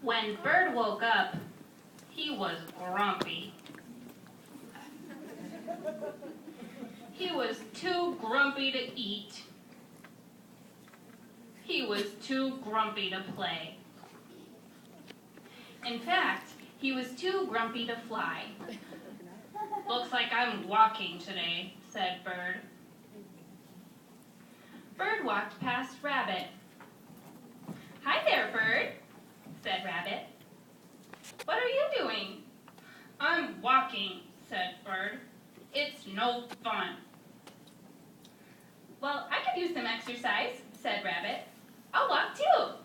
When Bird woke up, he was grumpy. He was too grumpy to eat. He was too grumpy to play. In fact, he was too grumpy to fly. Looks like I'm walking today, said Bird. Bird walked past Rabbit. Hi there, Bird, said Rabbit. What are you doing? I'm walking, said Bird. It's no fun. Well, I could use some exercise, said Rabbit. I'll walk too.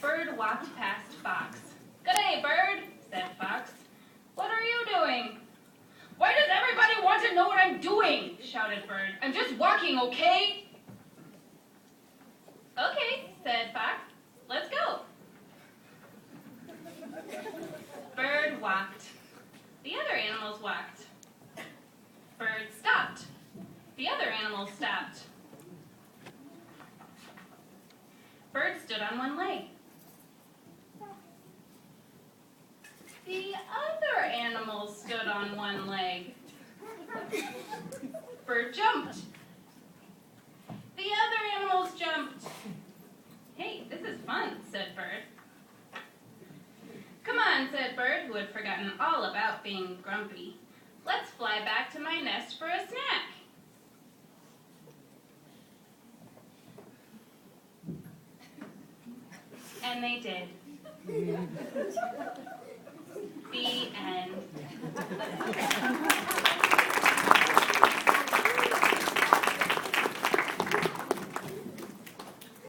Bird walked past Fox. Good day, Bird, said Fox. What are you doing? Why does everybody want to know what I'm doing? Shouted Bird. I'm just walking, okay? Okay, said Fox. Let's go. Bird walked. The other animals walked. Bird stopped. The other animals stopped. Bird stood on one leg. The other animals stood on one leg. Bird jumped. The other animals jumped. Hey, this is fun, said Bird. Come on, said Bird, who had forgotten all about being grumpy. Let's fly back to my nest for a snack. And they did.